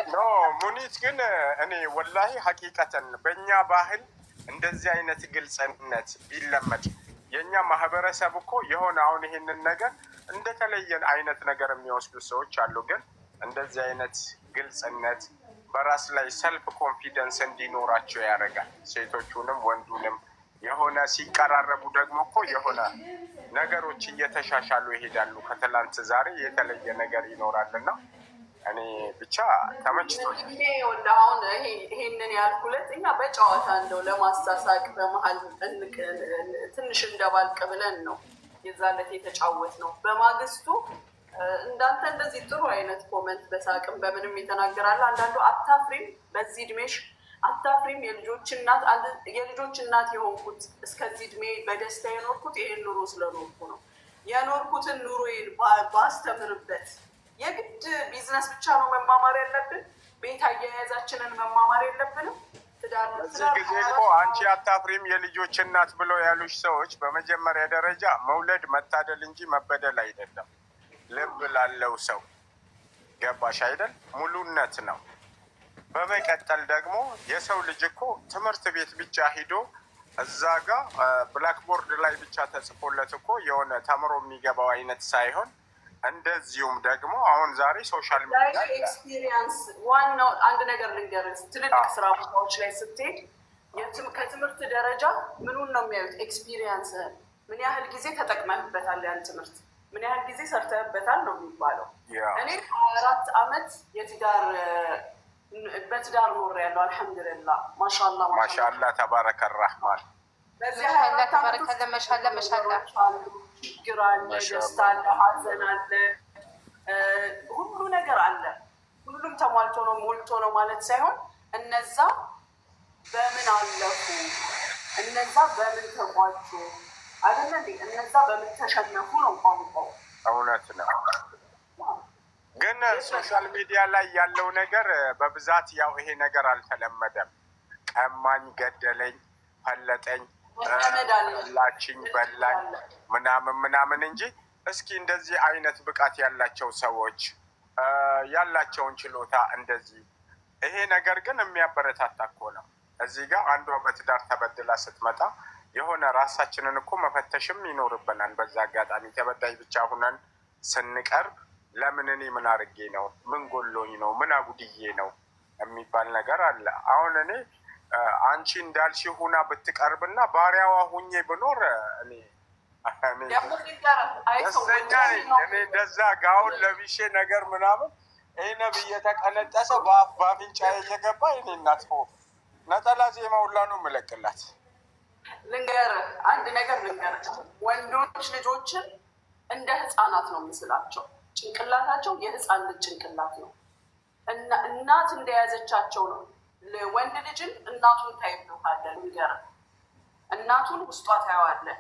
ኖ ሙኒት ግን እኔ ወላሂ ሐቂቀተን በእኛ ባህል እንደዚህ አይነት ግልጽነት ቢለመድ የእኛ ማህበረሰብ እኮ የሆነ አሁን ይሄንን ነገር እንደተለየ አይነት ነገር የሚወስዱ ሰዎች አሉ። ግን እንደዚህ አይነት ግልጽነት በራስ ላይ ሰልፍ ኮንፊደንስ እንዲኖራቸው ያደርጋል። ሴቶቹንም ወንዱንም የሆነ ሲቀራረቡ ደግሞ እኮ የሆነ ነገሮች እየተሻሻሉ ይሄዳሉ። ከትላንት ዛሬ የተለየ ነገር ይኖራልና እኔ ብቻ ተመችቶኝ አሁን ይሄንን ያልኩለት እኛ በጨዋታ እንደው ለማሳሳቅ በመሀል ትንሽ እንደባልቅ ብለን ነው የዛለት የተጫወት ነው። በማግስቱ እንዳንተ እንደዚህ ጥሩ አይነት ኮመንት በሳቅም በምንም የተናገራለ። አንዳንዱ አታፍሪም፣ በዚህ እድሜሽ አታፍሪም፣ የልጆች እናት የሆንኩት እስከዚህ እድሜ በደስታ የኖርኩት ይሄን ኑሮ ስለኖርኩ ነው። የኖርኩትን ኑሮዬን ባስተምርበት የግድ ቢዝነስ ብቻ ነው መማማር ያለብን? ቤት አያያዛችንን መማማር የለብንም? በዚህ ጊዜ እኮ አንቺ አታፍሪም የልጆች እናት ብለው ያሉሽ ሰዎች በመጀመሪያ ደረጃ መውለድ መታደል እንጂ መበደል አይደለም። ልብ ላለው ሰው ገባሽ አይደል? ሙሉነት ነው። በመቀጠል ደግሞ የሰው ልጅ እኮ ትምህርት ቤት ብቻ ሂዶ እዛ ጋ ብላክቦርድ ላይ ብቻ ተጽፎለት እኮ የሆነ ተምሮ የሚገባው አይነት ሳይሆን እንደዚሁም ደግሞ አሁን ዛሬ ሶሻል ሚዲያ ኤክስፒሪየንስ ዋናው አንድ ነገር ልንገርህ። ትልልቅ ስራ ቦታዎች ላይ ስትሄድ ከትምህርት ደረጃ ምኑን ነው የሚያዩት? ኤክስፒሪየንስ ምን ያህል ጊዜ ተጠቅመህበታል፣ ያን ትምህርት ምን ያህል ጊዜ ሰርተህበታል ነው የሚባለው። እኔ 24 ዓመት በትዳር ኖር ያለው አልሐምዱሊላህ ማሻላ ማሻላ ተባረከ ረህማን። በዚህ መሻላ ችግር አለ፣ ደስታ አለ፣ ሀዘን አለ፣ ሁሉ ነገር አለ። ሁሉም ተሟልቶ ነው ሞልቶ ነው ማለት ሳይሆን እነዛ በምን አለፉ፣ እነዛ በምን ተሟልቶ አይደለ እንዴ? እነዛ በምን ተሸነፉ ነው ቋንቋው። እውነት ነው። ግን ሶሻል ሚዲያ ላይ ያለው ነገር በብዛት ያው ይሄ ነገር አልተለመደም። ቀማኝ፣ ገደለኝ፣ ፈለጠኝ፣ ላችኝ፣ በላኝ ምናምን እንጂ እስኪ እንደዚህ አይነት ብቃት ያላቸው ሰዎች ያላቸውን ችሎታ እንደዚህ ይሄ ነገር ግን የሚያበረታታ እኮ ነው። እዚህ ጋር አንዷ በትዳር ተበድላ ስትመጣ የሆነ ራሳችንን እኮ መፈተሽም ይኖርብናል። በዛ አጋጣሚ ተበዳይ ብቻ ሁነን ስንቀርብ ለምን እኔ ምን አድርጌ ነው፣ ምን ጎሎኝ ነው፣ ምን አጉድዬ ነው የሚባል ነገር አለ። አሁን እኔ አንቺ እንዳልሽ ሁና ብትቀርብና ባሪያዋ ሁኜ ብኖር እኔ ደስተኛ ነኝ። እኔ እንደዛ ጋውን ለቢሼ ነገር ምናምን ይህ ነብይ የተቀነጠሰ በአፍንጫዬ እየገባ እኔ እናት ነጠላ ዜማ ሁላ ነው የምለቅላት። ልንገርህ አንድ ነገር ልንገርህ፣ ወንዶች ልጆችን እንደ ህፃናት ነው ምስላቸው። ጭንቅላታቸው የህፃን ልጅ ጭንቅላት ነው። እናት እንደያዘቻቸው ነው። ወንድ ልጅን እናቱን ታይብታለህ። ልንገርህ እናቱን ውስጧ ታየዋለህ።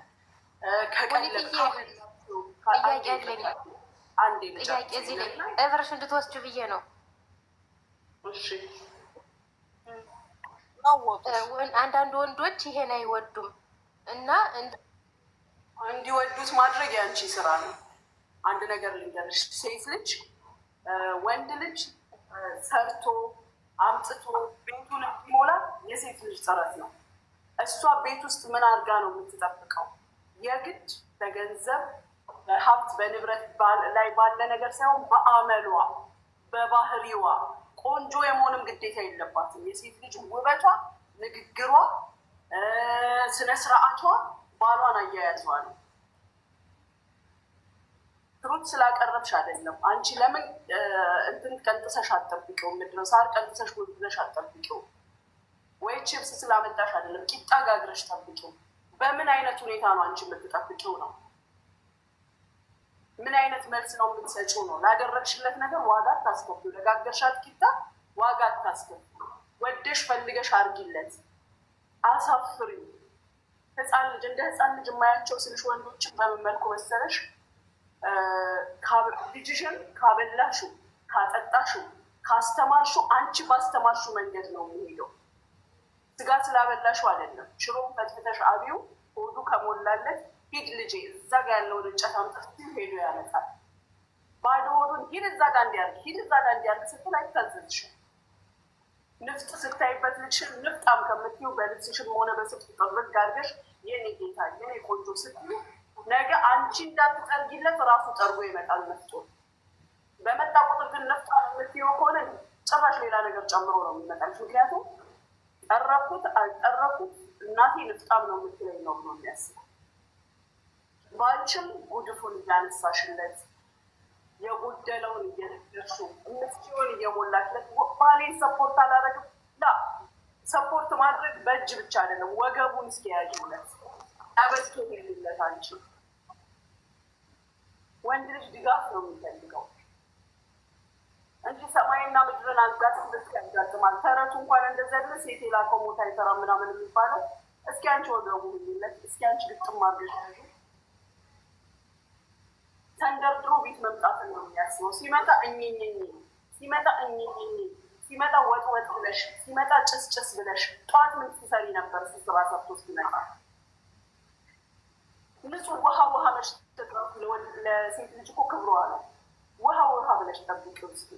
ጥያቄ እዚህ ላይ እብርሽ እንድትወስዱ ብዬ ነው። አንዳንድ ወንዶች ይሄን አይወዱም እና እንዲወዱት ማድረግ ያንቺ ስራ ነው። አንድ ነገር ልንገርሽ፣ ሴት ልጅ ወንድ ልጅ ሰርቶ አምጥቶ ቤቱን እንዲሞላ የሴት ልጅ ጥረት ነው። እሷ ቤት ውስጥ ምን አድርጋ ነው የምትጠብቀው? የግድ በገንዘብ በሀብት በንብረት ላይ ባለ ነገር ሳይሆን በአመሏ በባህሪዋ ቆንጆ የመሆንም ግዴታ የለባትም። የሴት ልጅ ውበቷ፣ ንግግሯ፣ ስነስርዓቷ ባሏን አያያዟ ነው። ፍሩት ስላቀረብሽ አይደለም። አንቺ ለምን እንትን ቀንጥሰሽ አትጠብቂው? ምንድነው ሳር ቀንጥሰሽ ወድለሽ አትጠብቂው? ወይ ቺፕስ ስላመጣሽ አይደለም ቂጣ ጋግረሽ ጠብቂው። በምን አይነት ሁኔታ ነው አንቺ የምትጠብቂው ነው? ምን አይነት መልስ ነው የምትሰጪው ነው? ላደረግሽለት ነገር ዋጋ አታስከፍሉ። ለጋገርሻት ቂጣ ዋጋ አታስከፍሉ። ወደሽ ፈልገሽ አርጊለት። አሳፍሪ። ህፃን ልጅ እንደ ህፃን ልጅ የማያቸው ስልሽ ወንዶችን በምን መልኩ መሰለሽ? ልጅሽን ካበላሹ፣ ካጠጣሹ፣ ካስተማርሹ አንቺ ባስተማርሹ መንገድ ነው የሚሄደው። ስጋ ስላበላሹ አይደለም። ሽሮም ፈትፍተሽ አብዩ ሆዱ ከሞላለት ሂድ ልጄ እዛ ጋ ያለውን እንጨት አምጥቶ ሄዶ ያመጣል። ባዶ ሆዱን ሂድ እዛ ጋ እንዲያርግ ሂድ እዛ ጋ እንዲያርግ ስትል አይታዘዝሽም። ንፍጥ ስታይበት ልጅሽን ንፍጣም ከምትይው በልብስሽም ሆነ በስፍት ጥርግ አድርገሽ የኔ ጌታ የኔ ቆንጆ ስትይው ነገ አንቺ እንዳትጠርጊለት ራሱ ጠርጎ ይመጣል። ነፍጦ በመጣ ቁጥር ግን ነፍጣ የምትይው ከሆነ ጭራሽ ሌላ ነገር ጨምሮ ነው የሚመጣልሽ። ምክንያቱም ጠረኩት አልጠረኩት እናቴ ንፍጣም ነው የምትለኝ ነው ነው የሚያስበው። ባንቺም ጉድፉን እያነሳሽለት የጎደለውን እየነገርሹ እምትችውን እየሞላችለት ባሌን ሰፖርት አላረግም ላ ሰፖርት ማድረግ በእጅ ብቻ አይደለም፣ ወገቡን እስኪያጅለት አበስቶ ሄልለት። አንቺ ወንድ ልጅ ድጋፍ ነው የሚፈልገው እንጂ ሰማይና ምድርን አንጋጥም ብቻ ያጋጥማል። ተረቱ እንኳን እንደዛ አይደለ ሴት የላከው ሞት አይሰራ ምናምን የሚባለው። እስኪ አንቺ ወገቡ ሄልለት፣ እስኪ አንቺ ግጥም አድርገሽ ተንደርድሮ ቤት መምጣትን ነው የሚያስበው። ሲመጣ እኝኝኝ ሲመጣ እኝኝኝ ሲመጣ ወጥ ወጥ ብለሽ ሲመጣ ጭስ ጭስ ብለሽ ጠዋት ምን ትሰሪ ነበር? ስራ ሰርቶ ሲመጣ ንጹህ ውሃ ውሃ መሽ ተጥራቱ ለሴት ልጅ እኮ ክብሯ ነው። ውሃ ውሃ ብለሽ ጠብቂው እስኪ።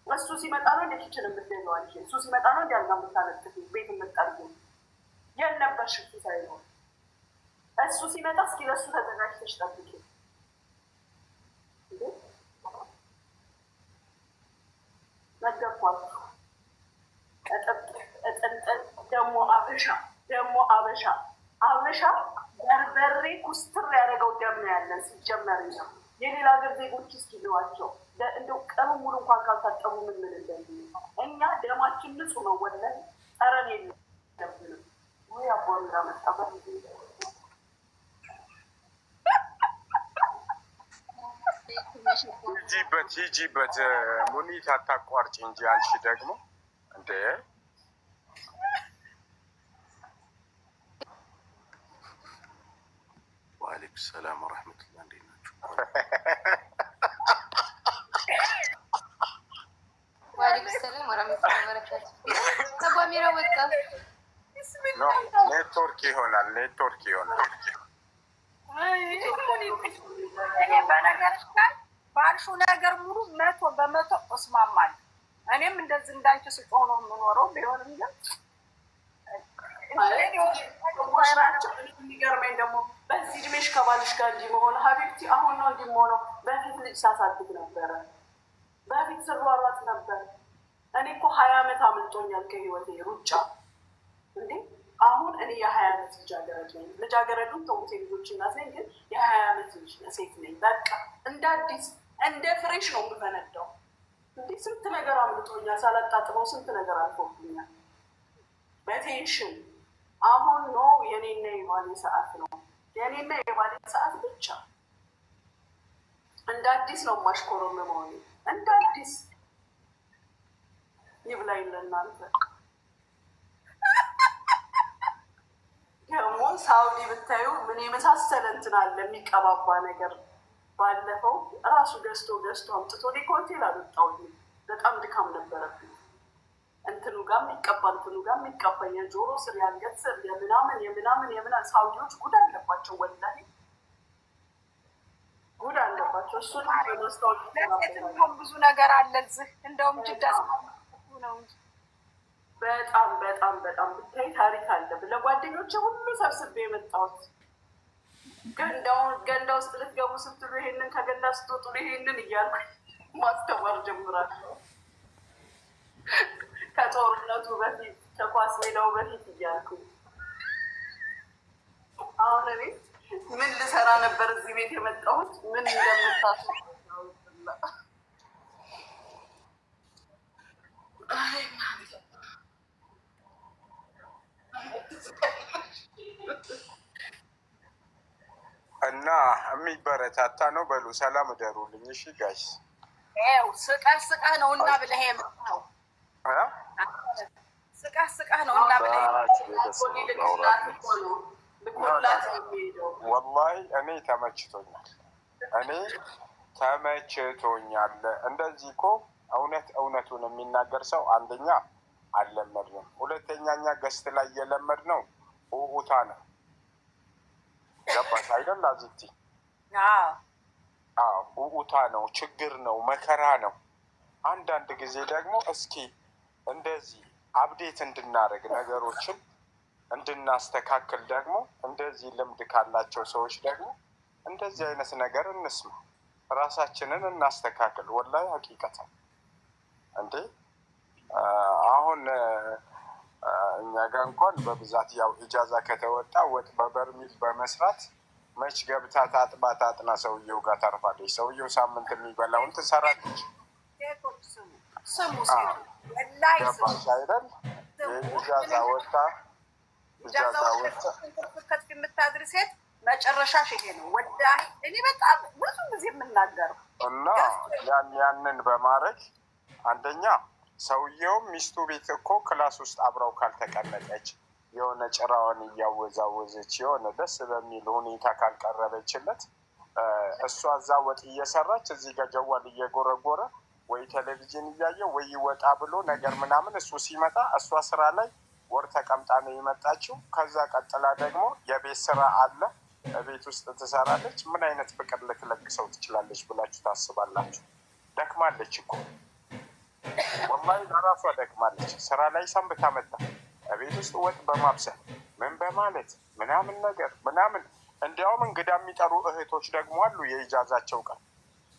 እሱ ሲመጣ ነው እንደ ኪችን የምትሄደው አንቺ። እሱ ሲመጣ ነው እንደ አልጋ የምታነጥፊ ቤት የምትጠርጊ የነበርሽ እሱ ሳይሆን እሱ ሲመጣ እስኪ ለእሱ ተዘጋጅተሽ ጠብቂ። ነገርኳችሁ። እጥንጥን ደግሞ አበሻ በርበሬ ኩስትር ያደረገው ደም ነው ያለን። ሲጀመር ነው የሌላ ሀገር ዜጎች እስኪሏቸው እንደው ቀኑ ሙሉ እንኳን ካልታጠቡ ምን እንደሚሉ እኛ ደማችን ንጹህ ነው። ወላሂ ጠረን የለብንም። ወይ አቦራ መጣበት ሂጂበት ሙኒት አታቋርጭ እንጂ አንቺ ደግሞ እንደ ወአለይኩም ሰላም ወረሕመቱላህ እንዴት ናችሁ? ወአለይኩም ሰላም ወረሕመቱላህ ወበረካቱ። ተባሚራ ወጣ ኔትወርክ ይሆናል። እኔ በነገርሽ ላይ ባልሽው ነገር ሙሉ 100% እስማማለሁ። እኔም እንደዚህ እንዳንቺ ስጮህ ነው የምኖረው። ቢሆንም ግን የሚገርመኝ ደግሞ በዚህ እድሜሽ ከባልሽ ጋር እንዲህ መሆን ሀቢብቲ አሁን ነው እንዲህ መሆነው። በፊት ልጅ ሳሳድግ ነበረ፣ በፊት ስሯሯጥ ነበር። እኔ እኮ 20 ዓመት አምልጦኛል ከህይወቴ ሩጫ እንዴ። አሁን እኔ የ20 ዓመት ልጃገረድ ነኝ። ልጃገረዱን ተውቴ ልጆች እናት ነኝ፣ ግን የ20 ዓመት ልጅ ሴት ነኝ። በቃ እንደ አዲስ እንደ ፍሬሽ ነው የምፈነዳው። እንዲህ ስንት ነገር አምልጦኛል ሳላጣጥመው፣ ስንት ነገር አልፎብኛል በቴንሽን። አሁን ኖ የኔና የባሌ ሰዓት ነው፣ የኔና የባሌ ሰዓት ብቻ። እንደ አዲስ ነው የማሽኮረመመው እኔ እንደ አዲስ። ይብላኝ ለእናንተ። ደግሞ ሳውዲ ብታዩ ምን የመሳሰለ እንትን አለ የሚቀባባ ነገር። ባለፈው እራሱ ገዝቶ አምጥቶ እኔ ከሆቴል አልወጣሁኝ። በጣም ድካም ነበረብኝ። እንትኑ ጋር የሚቀባ እንትኑ ጋር የሚቀባ የጆሮ ስር የአንገት ስር የምናምን ሳውዲዎች ጉድ አለባቸው። ወላሂ ጉድ አለባቸው። እሱን በመስታወቂያ ብዙ ነገር አለ እዚህ። እንደውም ጅዳ ነው እንጂ በጣም ብታይ ታሪክ አለ። ለጓደኞቼ ሁሉ ሰብስቤ የመጣሁት ገንዳ ውስጥ ልትገቡ ስትሉ ይሄንን፣ ከገንዳ ስትወጡ ይሄንን እያልኩ ማስተማር ጀምራለሁ። ከጦርነቱ በፊት ከኳስ ሜዳው በፊት እያልኩ አሁን እኔ ምን ልሰራ ነበር እዚህ ቤት የመጣሁት? ምን እንደምታስ እና የሚበረታታ ነው። በሉ ሰላም እደሩልኝ። እሺ ጋይስ፣ ይኸው ስቀህ ነው እና ብለህ የመጣው ስቀህ ነው እና ብለህ ወላሂ እኔ ተመችቶኛል። እንደዚህ እኮ እውነቱን የሚናገር ሰው አንደኛ አልለመድንም፣ ሁለተኛ እኛ ገስት ላይ የለመድነው ውታ ነው። ገባሽ አይደል? አዚቲ ውታ ነው፣ ችግር ነው፣ መከራ ነው። አንዳንድ ጊዜ ደግሞ እስኪ እንደዚህ አብዴት እንድናደርግ ነገሮችን እንድናስተካክል ደግሞ እንደዚህ ልምድ ካላቸው ሰዎች ደግሞ እንደዚህ አይነት ነገር እንስማ፣ ራሳችንን እናስተካክል። ወላሂ ሀቂቀተን እንዴ አሁን እኛ ጋር እንኳን በብዛት ያው ኢጃዛ ከተወጣ ወጥ በበርሚል በመስራት መች ገብታ ታጥባ ታጥና ሰውየው ጋር ታርፋለች። ሰውየው ሳምንት የሚበላውን ትሰራለች። ገባሽ አይደል? ኢጃዛ ወጣ ከፍ የምታድር ሴት መጨረሻሽ ይሄ ነው። ወላሂ እኔ በጣም ብዙ ጊዜ የምናገረው እና ያንን በማድረግ አንደኛ ሰውየውም ሚስቱ ቤት እኮ ክላስ ውስጥ አብረው ካልተቀመጠች የሆነ ጭራዋን እያወዛወዘች የሆነ ደስ በሚል ሁኔታ ካልቀረበችለት እሷ እዛ ወጥ እየሰራች እዚህ ጋር ጀዋል እየጎረጎረ ወይ ቴሌቪዥን እያየ ወይ ይወጣ ብሎ ነገር ምናምን እሱ ሲመጣ እሷ ስራ ላይ ወር ተቀምጣ ነው የመጣችው። ከዛ ቀጥላ ደግሞ የቤት ስራ አለ ቤት ውስጥ ትሰራለች። ምን አይነት ፍቅር ልትለግሰው ትችላለች ብላችሁ ታስባላችሁ? ደክማለች እኮ ወላሂ ለራሷ ደክማለች። ስራ ላይ ሰንብታ መጣ ቤት ውስጥ ወጥ በማብሰል ምን በማለት ምናምን ነገር ምናምን። እንዲያውም እንግዳ የሚጠሩ እህቶች ደግሞ አሉ። የኢጃዛቸው ቀን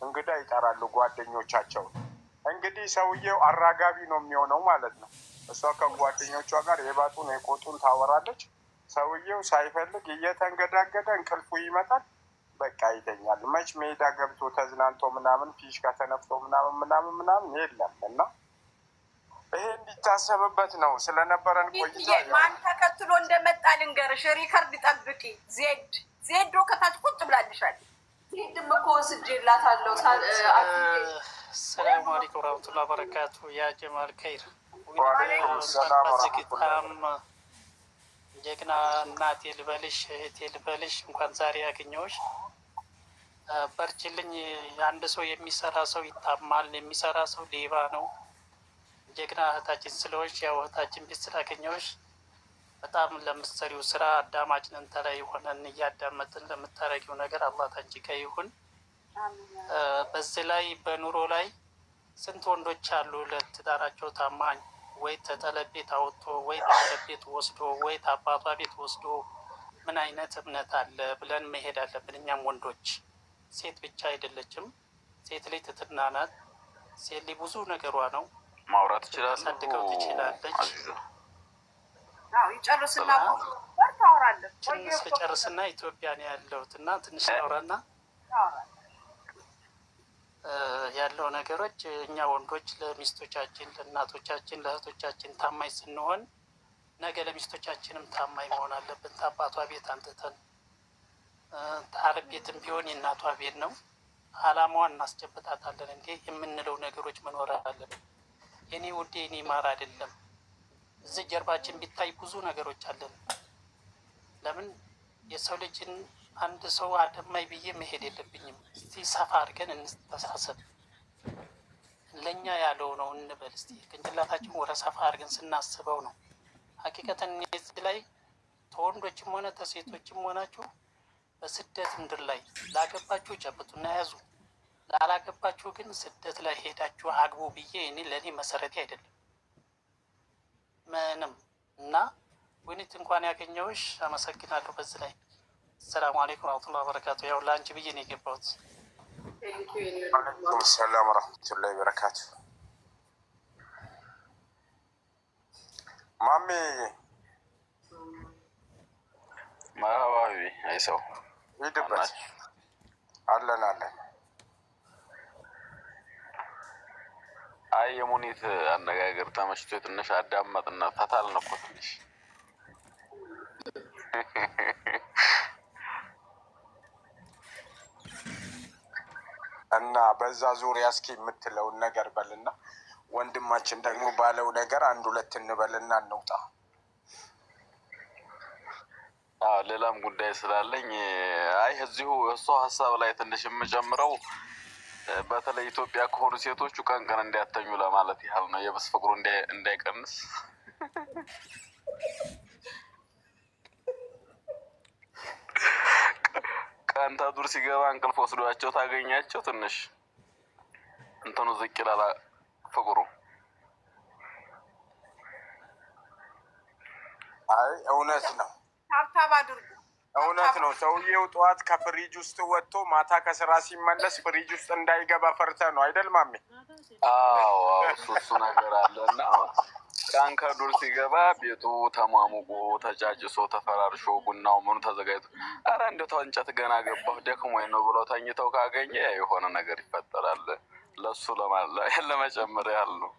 እንግዳ ይጠራሉ ጓደኞቻቸው። እንግዲህ ሰውየው አራጋቢ ነው የሚሆነው ማለት ነው። እሷ ከጓደኞቿ ጋር የባጡን የቆጡን ታወራለች። ሰውየው ሳይፈልግ እየተንገዳገደ እንቅልፉ ይመጣል። በቃ ይተኛል። መች ሜዳ ገብቶ ተዝናንቶ ምናምን ፊሽካ ተነፍቶ ምናምን የለም። እና ይሄ እንዲታሰብበት ነው። ስለነበረን ቆይታ ማን ተከትሎ እንደመጣ ልንገርሽ። ሪከርድ ጠብቂ። ዜዶ ከታች ቁጭ ብላልሻል። ዜድም እኮ ወስጄላታለሁ። ሰላም አለይኩም ወራህመቱላሂ ወበረካቱ። ያ ጀማል ከይር ዝግታም ጀግና እናቴ ልበልሽ እህቴ ልበልሽ እንኳን ዛሬ ያገኘሁሽ። በርችልኝ። አንድ ሰው የሚሰራ ሰው ይታማል፣ የሚሰራ ሰው ሌባ ነው። ጀግና እህታችን ስለሆንሽ ያው እህታችን ቤት ስላገኘሁሽ በጣም ለምትሰሪው ስራ አዳማጭ ነን። ተላይ ሆነን እያዳመጥን ለምታረጊው ነገር አላህ ታንቺ ጋር ይሁን። በዚህ ላይ በኑሮ ላይ ስንት ወንዶች አሉ ለትዳራቸው ታማኝ፣ ወይ ተጠለብ ቤት አውጥቶ ወይ ተጠለብ ቤት ወስዶ ወይ አባቷ ቤት ወስዶ ምን አይነት እምነት አለ ብለን መሄድ አለብን። እኛም ወንዶች ሴት ብቻ አይደለችም። ሴት ላይ ትትና ናት። ሴት ላይ ብዙ ነገሯ ነው። ማውራት ይችላል፣ ሳድገው ትችላለች። ይጨርስና ታወራለች። ትንሽ ጨርስና ኢትዮጵያ ነው ያለሁት እና ትንሽ አውራና ያለው ነገሮች እኛ ወንዶች ለሚስቶቻችን፣ ለእናቶቻችን፣ ለእህቶቻችን ታማኝ ስንሆን ነገ ለሚስቶቻችንም ታማኝ መሆን አለብን። አባቷ ቤት አንጥተን አረብ ቤትም ቢሆን የእናቷ ቤት ነው። አላማዋን እናስጨብጣታለን እንዴ የምንለው ነገሮች መኖር አለብን። የኔ ውዴ የኔ ማር አይደለም። እዚህ ጀርባችን ቢታይ ብዙ ነገሮች አለን። ለምን የሰው ልጅን አንድ ሰው አደማይ ብዬ መሄድ የለብኝም። እስቲ ሰፋ አድርገን እንስተሳሰብ። ለእኛ ያለው ነው እንበል። እስቲ ቅንጭላታችን ወደ ሰፋ አድርገን ስናስበው ነው ሀቂቀትን እዚህ ላይ ተወንዶችም ሆነ ተሴቶችም ሆናችሁ በስደት ምድር ላይ ላገባችሁ ጨብጡና ያዙ፣ ላላገባችሁ ግን ስደት ላይ ሄዳችሁ አግቡ ብዬ እኔ ለእኔ መሰረቴ አይደለም ምንም። እና ውኒት እንኳን ያገኘሁሽ አመሰግናለሁ። በዚህ ላይ ሰላም አለይኩም ወራህመቱላሂ ወበረካቱ። ያው ለአንቺ ብዬ ነው የገባሁት። አለይኩም ሰላም ወራህመቱላሂ ወበረካቱ። ማሜ ማባቢ አይሰው ሂድበት። አለን አይ የሙኒት አነጋገር ተመችቶ ትንሽ አዳመጥና ፈታልን እኮ ትንሽ እና በዛ ዙሪያ እስኪ የምትለውን ነገር በልና ወንድማችን ደግሞ ባለው ነገር አንድ ሁለት እንበልና እንውጣ። ሌላም ጉዳይ ስላለኝ አይ እዚሁ እሷ ሀሳብ ላይ ትንሽ የምጨምረው በተለይ ኢትዮጵያ ከሆኑ ሴቶቹ ቀን ቀን እንዲያተኙ ለማለት ያህል ነው። የበስ ፍቅሩ እንዳይቀንስ ቀን ታዱር ሲገባ እንቅልፍ ወስዷቸው ታገኛቸው ትንሽ እንትኑ ዝቅ ይላል ፍቅሩ አይ እውነት ነው፣ ታብታብ አድርጉ። እውነት ነው። ሰውዬው ጠዋት ከፍሪጅ ውስጥ ወጥቶ ማታ ከስራ ሲመለስ ፍሪጅ ውስጥ እንዳይገባ ፈርተ ነው አይደል ማሜ? አዎ እሱ ነገር አለ እና ቀን ከዱር ሲገባ ቤቱ ተሟሙቆ ተጫጭሶ ተፈራርሾ ቡናው ምኑ ተዘጋጅቶ ኧረ እንደው እንጨት ገና ገባሁ ደክሞኝ ነው ብሎ ተኝተው ካገኘ የሆነ ነገር ይፈጠራል። ለሱ ለመጨመር ያህል ነው።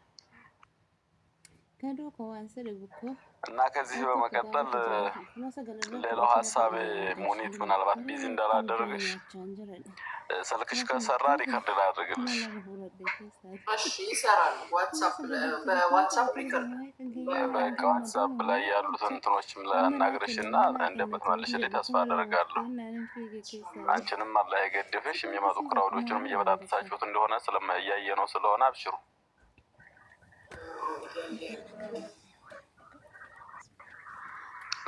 እና ከዚህ በመቀጠል ሌላው ሀሳብ ሙኒት ምናልባት ቢዚ እንዳላደርግሽ ስልክሽ ከሰራ ሪከርድ ላድርግልሽ። እሺ ይሰራል። በዋትሳፕ ሪከርድ በቃ ዋትሳፕ ላይ ያሉትን እንትኖችም ለናግርሽ እና እንደምትመልሽልኝ ተስፋ አደርጋለሁ። አንቺንም አላህ የገድፍሽ። የሚመጡ ክራውዶችንም እየበጣጠሳችሁት እንደሆነ እያየ ነው ስለሆነ አብሽሩ።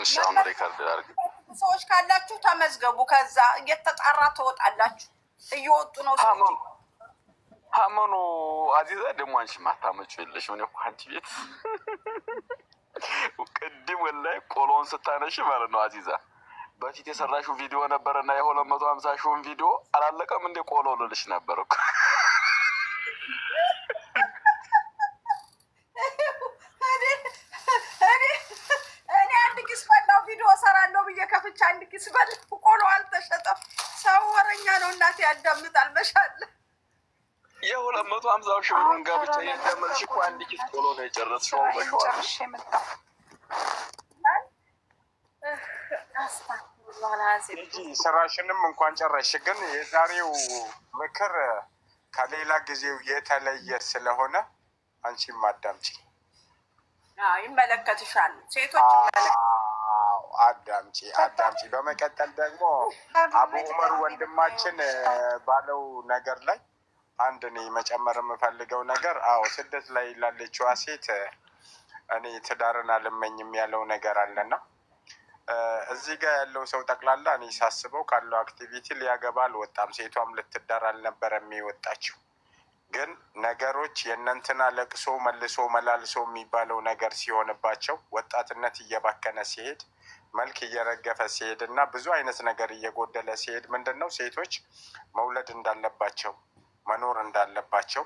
እሺ አሁን ሪከርድ ላድርግ። ሰዎች ካላችሁ ተመዝገቡ። ከዛ እየተጣራ ትወጣላችሁ። እየወጡ ነው ሰዎች። ሀመኑ አዚዛ ደግሞ አንቺ ማታመጪው የለሽ። ምን እኮ አንቺ ቤት ቅድም ወላሂ ቆሎን ስታነሽ ማለት ነው አዚዛ በፊት የሰራሽው ቪዲዮ ነበርና የ250 ሺውን ቪዲዮ አላለቀም እንደ ቆሎ ልልሽ ነበር እኮ። እኔ አንድ ኪስ በላው ቪዲዮ ሰራለሁ ብዬ ከፍቼ አንድ ኪስ በላው ቆሎ አልተሸጠም። ሰው ወረኛ ነው እናቴ ያዳምጣል። መሻለ የ250 ሺህ ብሩን ጋብቻ ያዳመጥሽ እኮ አንድ ኪስ ቆሎ ነው የጨረስሽው። ጨርሼ መጣሁ። ስራሽንም እንኳን ጨረሽ። ግን የዛሬው ምክር ከሌላ ጊዜው የተለየ ስለሆነ አንቺም አዳምጪ። ይመለከትሻል። ሴቶች አዳምጪ። በመቀጠል ደግሞ አቡ ዑመር ወንድማችን ባለው ነገር ላይ አንድ እኔ መጨመር የምፈልገው ነገር፣ አዎ ስደት ላይ ላለችዋ ሴት እኔ ትዳርን አልመኝም ያለው ነገር አለና እዚህ ጋር ያለው ሰው ጠቅላላ እኔ ሳስበው ካለው አክቲቪቲ ሊያገባ አልወጣም። ሴቷም ልትዳር አልነበረም የወጣችው። ግን ነገሮች የእነንትና ለቅሶ መልሶ መላልሶ የሚባለው ነገር ሲሆንባቸው ወጣትነት እየባከነ ሲሄድ፣ መልክ እየረገፈ ሲሄድ እና ብዙ አይነት ነገር እየጎደለ ሲሄድ ምንድን ነው ሴቶች መውለድ እንዳለባቸው መኖር እንዳለባቸው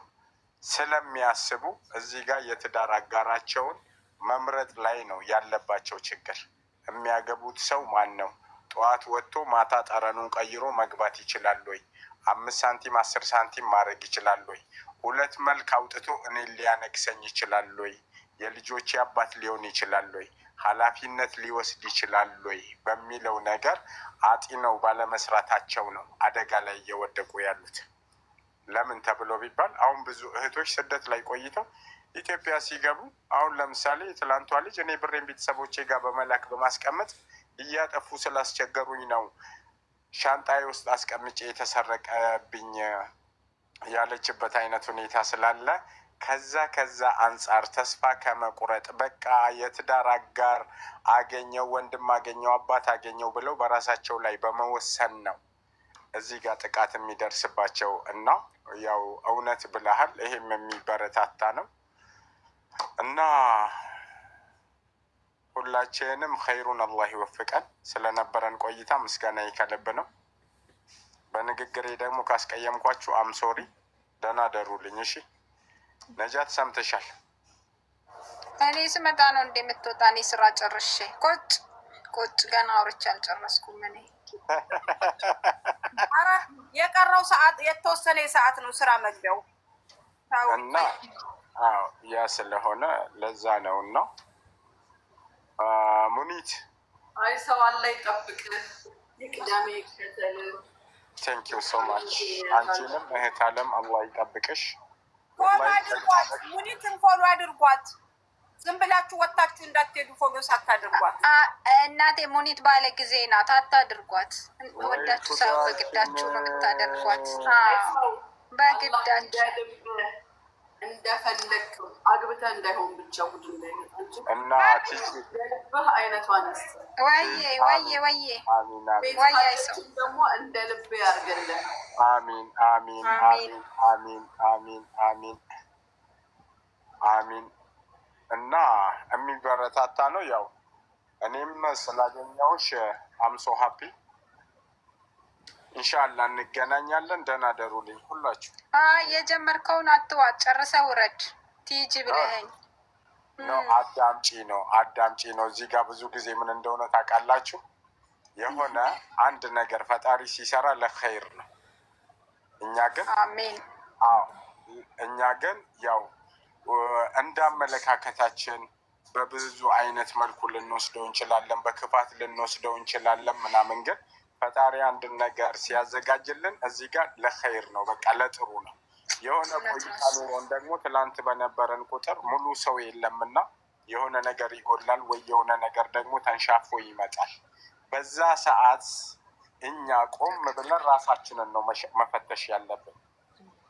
ስለሚያስቡ እዚህ ጋር የትዳር አጋራቸውን መምረጥ ላይ ነው ያለባቸው ችግር። የሚያገቡት ሰው ማን ነው? ጠዋት ወጥቶ ማታ ጠረኑን ቀይሮ መግባት ይችላል ወይ? 5 ሳንቲም 10 ሳንቲም ማድረግ ይችላል ወይ? 2 መልክ አውጥቶ እኔ ሊያነግሰኝ ይችላል ወይ? የልጆቼ አባት ሊሆን ይችላል ወይ? ኃላፊነት ሊወስድ ይችላል ወይ? በሚለው ነገር አጢነው ባለመስራታቸው ነው አደጋ ላይ እየወደቁ ያሉት። ለምን ተብሎ ቢባል አሁን ብዙ እህቶች ስደት ላይ ቆይተው ኢትዮጵያ ሲገቡ፣ አሁን ለምሳሌ ትላንቷ ልጅ እኔ ብሬን ቤተሰቦቼ ጋር በመላክ በማስቀመጥ እያጠፉ ስላስቸገሩኝ ነው ሻንጣዬ ውስጥ አስቀምጬ የተሰረቀብኝ ያለችበት አይነት ሁኔታ ስላለ ከዛ አንጻር ተስፋ ከመቁረጥ በቃ የትዳር አጋር አገኘው፣ ወንድም አገኘው፣ አባት አገኘው ብለው በራሳቸው ላይ በመወሰን ነው እዚህ ጋር ጥቃት የሚደርስባቸው። እና ያው እውነት ብለሃል፣ ይሄም የሚበረታታ ነው። እና ሁላችንም ኸይሩን አላህ ይወፍቀን። ስለነበረን ቆይታ ምስጋና ከልብ ነው። በንግግሬ ደግሞ ካስቀየምኳችሁ አምሶሪ፣ ደህና ደሩልኝ። እሺ ነጃት ሰምተሻል? እኔ ስመጣ ነው እንደምትወጣ። እኔ ስራ ጨርሼ ቁጭ ገና አውርቼ አልጨረስኩም። እኔ የቀረው ሰዓት የተወሰነ ሰዓት ነው ስራ መግቢያው እና ያ ስለሆነ ለዛ ነው። እና ሙኒት አይ ሰው አለ ይጠብቅ፣ ይቅደም ይከተል። ቴንኪዩ ሶ ማች። አንቺንም እህት አለም አላህ ይጠብቅሽ። ፎሎ አድርጓት፣ ሙኒትን ፎሎ አድርጓት። ዝም ብላችሁ ወጣችሁ እንዳትሄዱ፣ ፎሎ ሳታድርጓት። እናቴ ሙኒት ባለ ጊዜ ናት፣ አታድርጓት። ወዳችሁ ሰው በግዳችሁ ነው የምታደርጓት። በግዳችሁ እንደፈለግ አግብተህ እንዳይሆን ብቻ ጉድ እንዳይመጣ እና ልብህ አይነቷን ስ ወዬ ቤታችን ደግሞ እንደ ልብ ያርገልን። አሚን አሚን አሚን አሚን አሚን አሚን አሚን። እና የሚበረታታ ነው። ያው እኔም ስላገኘሁሽ አምሶ ሀፒ። ኢንሻአላህ እንገናኛለን። ደህና ደሩልኝ ሁላችሁ። የጀመርከውን አትዋጥ፣ ጨርሰህ ውረድ። ቲጂ ብለኸኝ አዳምጪ ነው። እዚህ ጋር ብዙ ጊዜ ምን እንደሆነ ታውቃላችሁ? የሆነ አንድ ነገር ፈጣሪ ሲሰራ ለኸይር ነው። እኛ ግን አሜን። እኛ ግን ያው እንዳመለካከታችን በብዙ አይነት መልኩ ልንወስደው እንችላለን፣ በክፋት ልንወስደው እንችላለን ምናምን። ግን ፈጣሪ አንድን ነገር ሲያዘጋጅልን እዚህ ጋር ለኸይር ነው፣ በቃ ለጥሩ ነው። የሆነ ቆይታ ኑሮን ደግሞ ትላንት በነበረን ቁጥር ሙሉ ሰው የለምና የሆነ ነገር ይጎላል ወይ የሆነ ነገር ደግሞ ተንሻፎ ይመጣል። በዛ ሰዓት እኛ ቆም ብለን ራሳችንን ነው መፈተሽ ያለብን።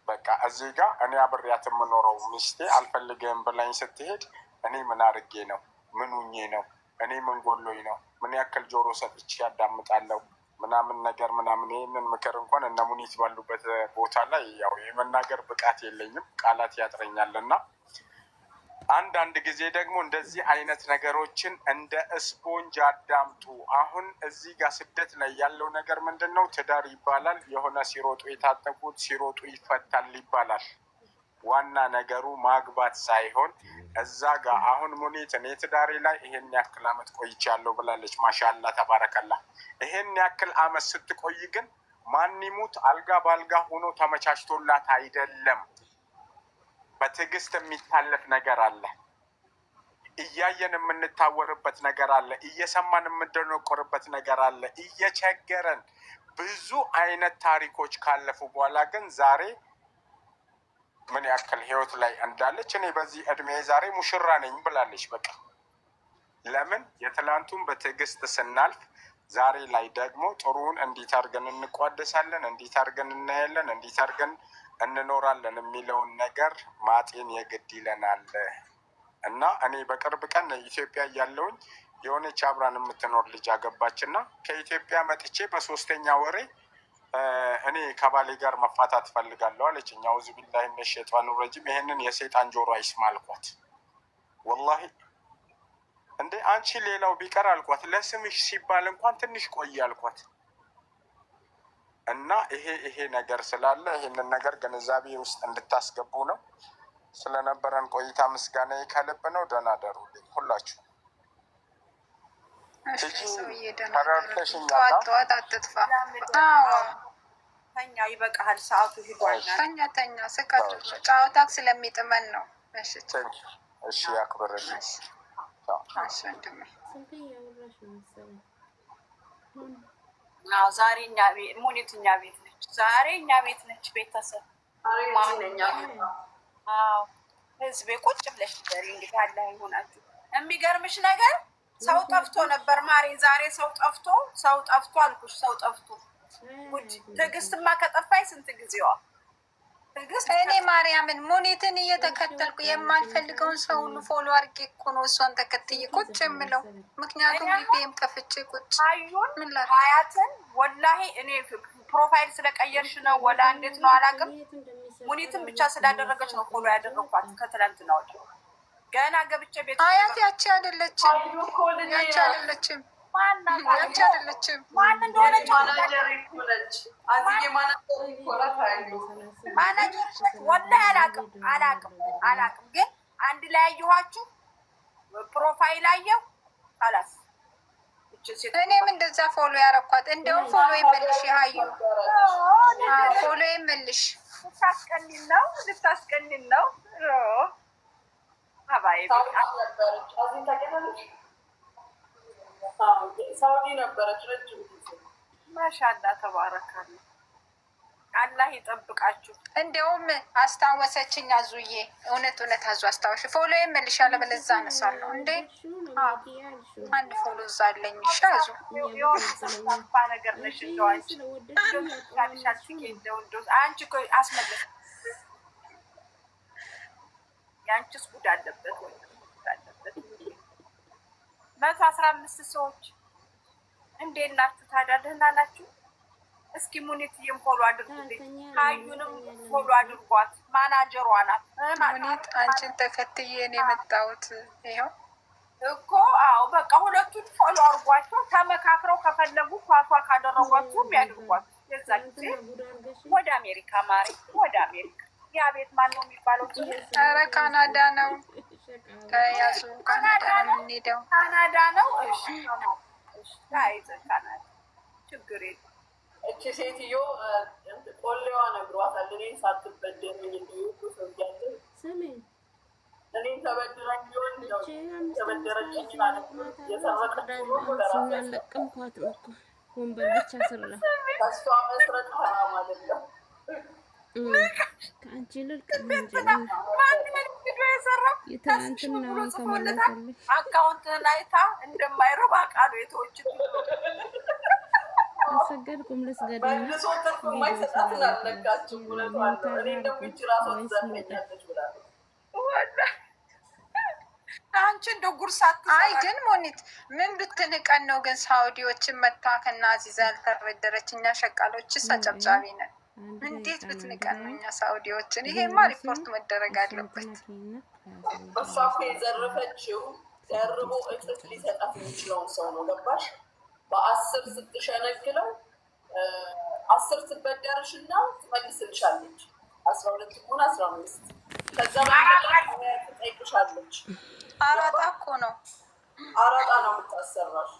በቃ እዚህ ጋር እኔ አብሬያት የምኖረው ሚስቴ አልፈልግም ብላኝ ስትሄድ እኔ ምን አድርጌ ነው? ምን ሁኜ ነው? እኔ ምን ጎሎኝ ነው? ምን ያክል ጆሮ ሰጥቼ ያዳምጣለሁ ምናምን ነገር ምናምን። ይህንን ምክር እንኳን እነ ሙኒት ባሉበት ቦታ ላይ ያው የመናገር ብቃት የለኝም፣ ቃላት ያጥረኛል። እና አንዳንድ ጊዜ ደግሞ እንደዚህ አይነት ነገሮችን እንደ ስፖንጅ አዳምጡ። አሁን እዚህ ጋር ስደት ላይ ያለው ነገር ምንድን ነው? ትዳር ይባላል። የሆነ ሲሮጡ የታጠቁት ሲሮጡ ይፈታል ይባላል። ዋና ነገሩ ማግባት ሳይሆን እዛ ጋር አሁን ሙኒት እኔ ትዳሬ ላይ ይሄን ያክል አመት ቆይቻለሁ ብላለች። ማሻአላ ተባረከላ። ይሄን ያክል አመት ስትቆይ ግን ማን ይሙት አልጋ ባልጋ ሆኖ ተመቻችቶላት አይደለም። በትዕግስት የሚታለፍ ነገር አለ። እያየን የምንታወርበት ነገር አለ። እየሰማን የምንደነቆርበት ነገር አለ። እየቸገረን ብዙ አይነት ታሪኮች ካለፉ በኋላ ግን ዛሬ ምን ያክል ህይወት ላይ እንዳለች እኔ በዚህ እድሜ ዛሬ ሙሽራ ነኝ ብላለች። በቃ ለምን የትላንቱን በትዕግስት ስናልፍ ዛሬ ላይ ደግሞ ጥሩውን እንዴት አድርገን እንቋደሳለን፣ እንዴት አድርገን እናያለን፣ እንዴት አድርገን እንኖራለን የሚለውን ነገር ማጤን የግድ ይለናል። እና እኔ በቅርብ ቀን ኢትዮጵያ እያለሁኝ የሆነች አብራን የምትኖር ልጅ አገባች እና ከኢትዮጵያ መጥቼ በሶስተኛ ወሬ እኔ ከባሌ ጋር መፋታት ፈልጋለሁ አለችኝ። አውዙ ቢላሂ ሚነ ሸይጣኒ ረጂም። ይሄንን የሰይጣን ጆሮ አይስማ አልኳት። ወላሂ እንዴ አንቺ ሌላው ቢቀር አልኳት፣ ለስምሽ ሲባል እንኳን ትንሽ ቆይ አልኳት። እና ይሄ ነገር ስላለ ይሄንን ነገር ግንዛቤ ውስጥ እንድታስገቡ ነው። ስለነበረን ቆይታ ምስጋና ከልብ ነው። ደህና ደሩልኝ ሁላችሁ። ተረድተሽኛል? ጠዋት አትጥፋ። ተኛ፣ ይበቃሃል፣ ሰዓቱ ሂዷል። ተኛ። ጨዋታ ስለሚጥመን ነው። እሺ ያክብርልኝ። ዛሬ ሙኒት እኛ ቤት ነች። ዛሬ እኛ ቤት ነች። ቤተሰብ ህዝቤ ቁጭ ብለሽ ዛሬ እንግዲህ አለ ይሆናችሁ። የሚገርምሽ ነገር ሰው ጠፍቶ ነበር ማሬ። ዛሬ ሰው ጠፍቶ አልኩሽ። ሰው ጠፍቶ ትዕግስትማ ከጠፋኝ ስንት ጊዜዋ። እኔ ማርያምን ሙኒትን እየተከተልኩ የማልፈልገውን ሰው ሁሉ ፎሎ አድርጌ እኮ ነው እሷን ተከትዬ ቁጭ የምለው። ምክንያቱም ቢፒኤም ከፍቼ ቁጭ አዩን ሀያትን ወላሂ እኔ ፕሮፋይል ስለቀየርሽ ነው ወላ እንዴት ነው አላውቅም። ሙኒትን ብቻ ስላደረገች ነው ፎሎ ያደረኳት ከትላንትና ወዲያ። ገና ገብቼ ቤት አያት ያቺ አይደለችም። ማን እንደሆነች ወላሂ አላውቅም። ግን አንድ ላይ አየኋችሁ፣ ፕሮፋይል አየሁ። አላስ እኔም እንደዛ ፎሎ ያረኳት። እንደውም ፎሎ ይመልሽ ይሀዩ ፎሎ ይመልሽ። ልታስቀኒን ነው አባይ ሳውዲ ነበረች ረጅም ጊዜ። ማሻአላ ተባረካለ። አላህ ይጠብቃችሁ። እንደውም አስታወሰችኝ አዙዬ። እውነት አዙ አስታወሽ። ፎሎ ይመልሻል፣ በለዛ አነሳለሁ እንዴ። አንድ ፎሎ እዛ አለኝ። ሻዙ የሆነፋ ነገር ነሽ። እንደው አንቺ እኮ አስመለስ። ያንቺስ ጉድ አለበት ወይ? 115 ሰዎች እንዴት ናችሁ ታዲያ? ደህና ናችሁ? እስኪ ሙኒትዬም ፎሎ አድርጉልኝ፣ ሀዩንም ፎሎ አድርጓት። ማናጀሯ ናት ሙኒት። አንቺን ተከትዬ ነው የመጣሁት። ይኸው እኮ አዎ በቃ ሁለቱን ፎሎ አድርጓቸው ተመካክረው ከፈለጉ ኳሷ ካደረጓችሁ ያድርጓችሁ። የዛ ጊዜ ወደ አሜሪካ ማሪ ወደ አሜሪካ ያ ቤት ማን ነው የሚባለው? ኧረ ካናዳ ነው ከያዙ ካናዳ ነው የምንሄደው። ካናዳ ነው። እሺ ታይዘን ካናዳ ችግር የለም። እቺ ሴትዮ ቆሌዋ ነግሯታል። እኔን ሳትበደል ምን እንደይቁ ሰው ያለ እኔን ተበድረኝ ቢሆን ተበደረችኝ ማለት ነው። የሰረቀችው ሁሉ ለራሷ ለቀምኳት እኮ ወንበር ብቻ ስራ ከሷ መስረቅ ሐራም አይደለም። ከአንቺ ልልቅ እንጂ ማንንም ቪዲዮ የሰራው የትናንትና ተመለሰልኝ። አካውንትን አይታ እንደማይረባ ቃሉ የተወች አሰገድኩም ልስገድ መልሶ ትርፍ የማይሰጣትን አልነካችም። እውነቷን ነው። እኔ እንደምች ራሷ ትዘርፈኛለች ብላለች። አንቺ እንደ ጉርሳት አይ ግን ሞኒት ምን ብትንቀን ነው ግን ሳውዲዎችን መታ ከና አዚዛ ያልተበደረች እኛ ሸቃሎችስ አጨብጫቢ ነን። እንዴት ብትንቀን ነው እኛ ሳውዲዎችን? ይሄማ ሪፖርት መደረግ አለበት። እሷ እኮ የዘረፈችው ደርቦ እጥፍ ሊሰጣት የሚችለውን ሰው ነው። ገባሽ? በ10 ስትሸነግለው 10 ትበደርሽ እና ትመልስልሻለች። 12 ሆነ 15 ከዛ ትጠይቅሻለች። አራጣ እኮ ነው። አራጣ ነው የምታሰራሽ።